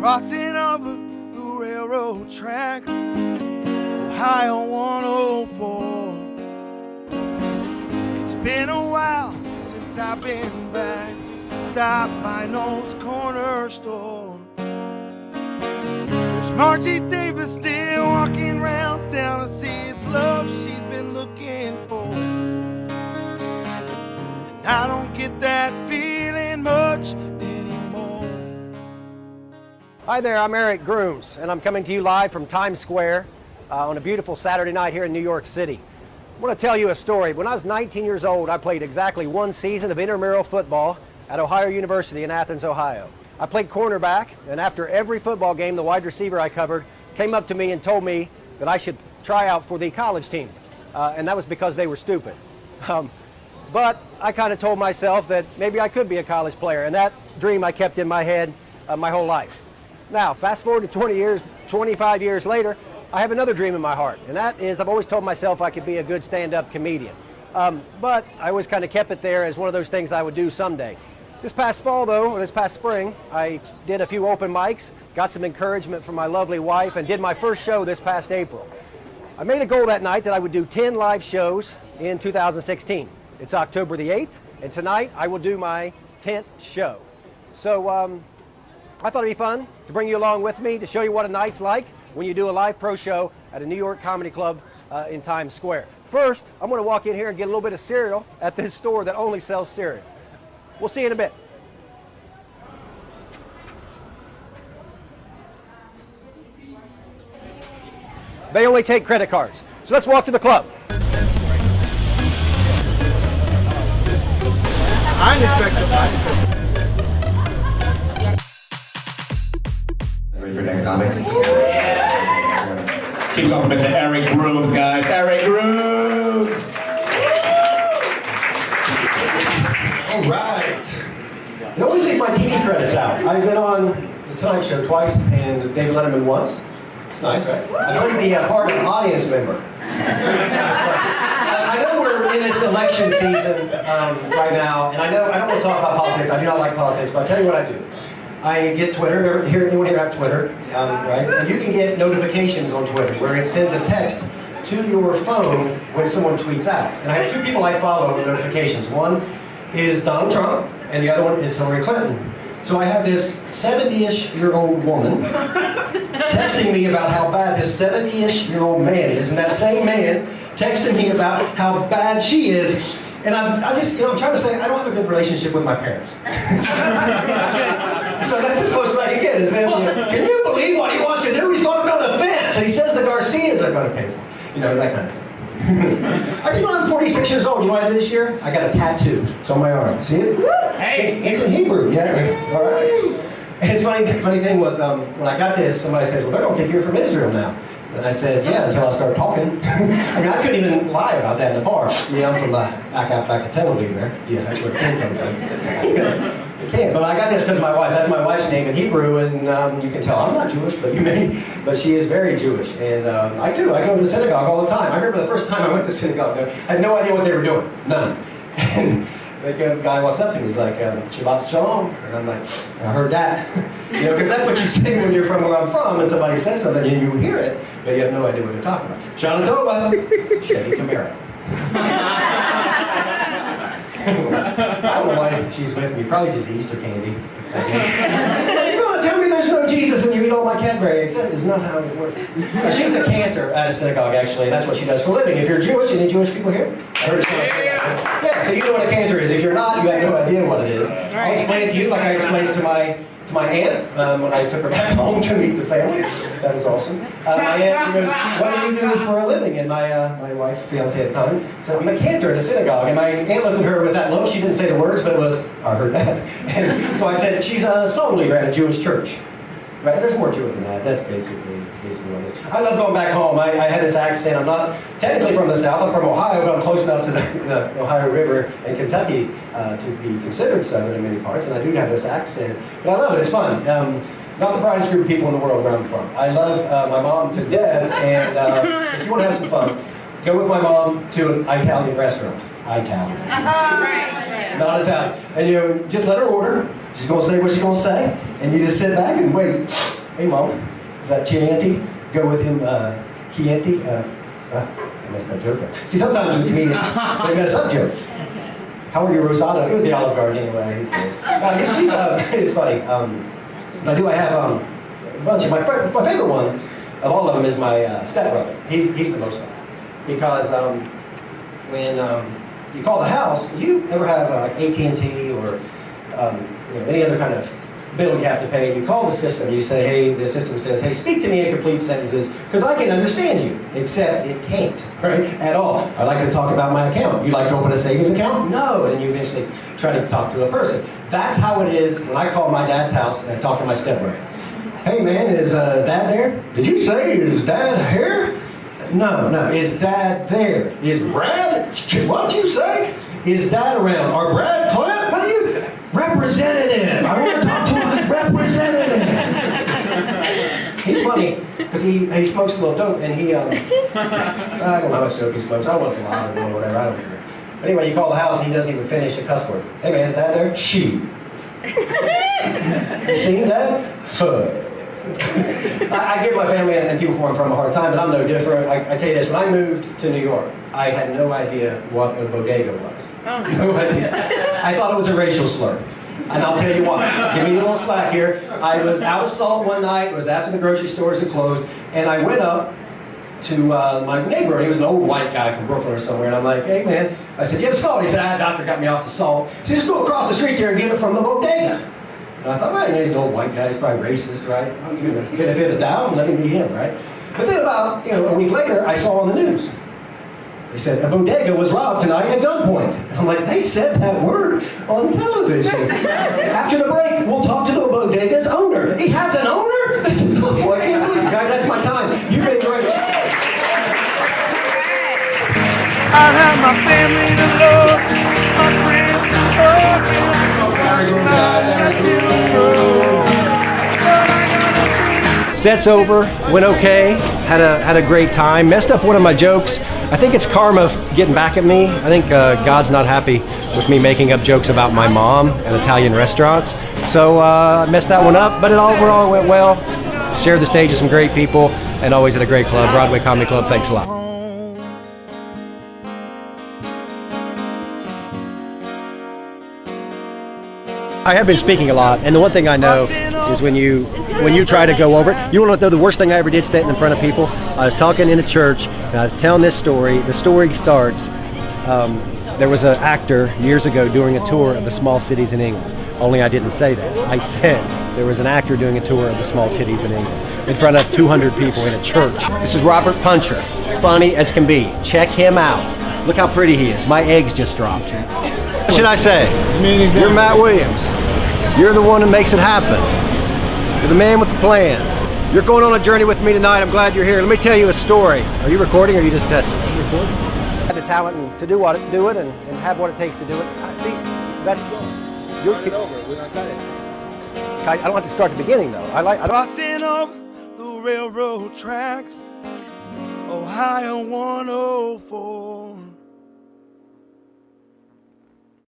crossing over the railroad tracks, Ohio 104. It's been a while since I've been back, stopped by Noel's corner store. There's Margie Davis still walking around town to see it's love she's been looking for. And I don't get that feeling much anymore. Hi there, I'm Aric Grooms, and I'm coming to you live from Times Square on a beautiful Saturday night here in New York City. I want to tell you a story. When I was 19 years old, I played exactly one season of intramural football at Ohio University in Athens, Ohio. I played cornerback, and after every football game, the wide receiver I covered came up to me and told me that I should try out for the college team, and that was because they were stupid. But I kind of told myself that maybe I could be a college player, and that dream I kept in my head my whole life. Now, fast forward to 25 years later, I have another dream in my heart, and that is I've always told myself I could be a good stand-up comedian. But I always kind of kept it there as one of those things I would do someday. This past fall, though, or this past spring, I did a few open mics, got some encouragement from my lovely wife, and did my first show this past April. I made a goal that night that I would do 10 live shows in 2016. It's October the 8th, and tonight I will do my 10th show. So I thought it'd be fun to bring you along with me to show you what a night's like when you do a live pro show at a New York comedy club in Times Square. First, I'm going to walk in here and get a little bit of cereal at this store that only sells cereal. We'll see you in a bit. They only take credit cards. So let's walk to the club. I expect Ready for next comic? Keep going, Mr. Aric Grooms, guys. Aric Grooms! All right. They always take my TV credits out. I've been on The Tonight Show twice and David Letterman once. It's nice, right? I know you'd be a part of an audience member. I know we're in this election season right now, and I don't want to talk about politics. I do not like politics, but I'll tell you what I do. I get Twitter. Anyone here have Twitter, right? And you can get notifications on Twitter where it sends a text to your phone when someone tweets out. And I have two people I follow with notifications. One is Donald Trump, and the other one is Hillary Clinton. So I have this 70-ish-year-old woman texting me about how bad this 70-ish-year-old man is, and that same man texting me about how bad she is. And I'm trying to say I don't have a good relationship with my parents. So that's as close as I can get. Is that, can you believe what he wants to do? He's going to build a fence, and he says the Garcias are going to pay for it. That kind of thing. I'm 46 years old. You know what I did this year? I got a tattoo. It's on my arm. See it? Hey! It's in Hebrew. Yeah. All right. And it's funny. The funny thing was when I got this, somebody says, "Well, they're going to think you're from Israel now." And I said, "Yeah," until I started talking. I couldn't even lie about that in the bar. Yeah, I'm from back at Tel Aviv there. Yeah, that's where it came from. But I got this because of my wife. That's my wife's name in Hebrew, and you can tell I'm not Jewish, but she is very Jewish. And I go to synagogue all the time. I remember the first time I went to synagogue, I had no idea what they were doing, none. And the guy walks up to me, he's like, Shabbat Shalom, and I'm like, I heard that. Because that's what you say when you're from where I'm from, and somebody says something, and you hear it, but you have no idea what they're talking about. Shana Tova, Chevy Camaro. I don't know why she's with me. Probably just Easter candy. You're going to tell me there's no Jesus and you eat all my Cadbury eggs? That is not how it works. She's a cantor at a synagogue, actually. That's what she does for a living. If you're Jewish, any Jewish people here? Yeah, so you know what a cantor is. If you're not, you have no idea what it is. I'll explain it to you like I explained it to my aunt when I took her back home to meet the family. That was awesome. My aunt, she goes, "What do you do for a living?" And my wife, fiance at the time, said, "I'm a cantor at a synagogue." And my aunt looked at her with that look. She didn't say the words, but it was, "I heard that." And so I said, "She's a song leader at a Jewish church." Right? There's more to it than that. That's basically what it is. I love going back home. I had this accent. I'm not technically from the South. I'm from Ohio, but I'm close enough to the Ohio River and Kentucky to be considered Southern in many parts, and I do have this accent. But I love it. It's fun. Not the brightest group of people in the world where I'm from. I love my mom to death, and if you want to have some fun, go with my mom to an Italian restaurant. Italian. Not Italian. And just let her order. She's going to say what she's going to say, And you just sit back and wait. Hey, Mom, is that Chianti? Go with him, Chianti? I messed that joke up. See, sometimes with comedians, they mess up jokes. How are you, Rosado? It was the Olive Garden anyway. Who cares? It's funny. But I have a bunch of my favorite one of all of them is my stepbrother. He's the most fun because when you call the house, you ever have AT&T or any other kind of bill you have to pay, and you call the system, you say, hey, the system says, hey, speak to me in complete sentences, because I can understand you, except it can't, right, at all. I like to talk about my account. You like to open a savings account? No, and you eventually try to talk to a person. That's how it is when I call my dad's house and I talk to my stepbrother. Hey man, is Dad there? Did you say, is Dad here? No, is Dad there? Is Brad? What'd you say? Is Dad around? Or Brad Clint? What are you? Representative! I want to talk to a representative! He's funny, because he smokes a little dope, and he, I don't know how much dope he smokes. I don't know if it's a lot or whatever, I don't care. But anyway, you call the house, and he doesn't even finish a cuss word. Hey man, is Dad there? Shoot. You seen Dad? I give my family and people where I'm from a hard time, but I'm no different. I tell you this, when I moved to New York, I had no idea what a bodega was. No idea. I thought it was a racial slur. And I'll tell you why. Give me a little slack here. I was out of salt one night. It was after the grocery stores had closed. And I went up to my neighbor. He was an old white guy from Brooklyn or somewhere. And I'm like, hey, man. I said, you have salt? He said, doctor got me off the salt. So just go across the street there and get it from the bodega. And I thought, well, he's an old white guy. He's probably racist, right? I'm going to benefit the doubt and let him be him, right? But then about a week later, I saw on the news. They said, a bodega was robbed tonight at gunpoint. And I'm like, they said that word on television. After the break, we'll talk to the bodega's owner. He has an owner? I said, oh boy, I can't believe it. Guys, that's my time. You've been great. I have my family to love, my friends to hug, and my Set's over, went okay, had a great time, messed up one of my jokes. I think it's karma getting back at me. I think God's not happy with me making up jokes about my mom at Italian restaurants. So I messed that one up, but it overall went well. Shared the stage with some great people and always at a great club, Broadway Comedy Club. Thanks a lot. I have been speaking a lot, and the one thing I know is when you try to go over it, you want to know the worst thing I ever did sitting in front of people? I was talking in a church, and I was telling this story. The story starts, there was an actor years ago doing a tour of the small cities in England. Only I didn't say that. I said there was an actor doing a tour of the small cities in England in front of 200 people in a church. This is Robert Puncher, funny as can be. Check him out. Look how pretty he is. My eggs just dropped. What should I say? You're Matt Williams. You're the one who makes it happen. You're the man with the plan. You're going on a journey with me tonight. I'm glad you're here. Let me tell you a story. Are you recording or are you just testing? I'm recording. I had the talent to do it and have what it takes to do it. See, that's you're it over. We're gonna cut it. I don't have to start at the beginning though. Crossing over the railroad tracks, Ohio 104.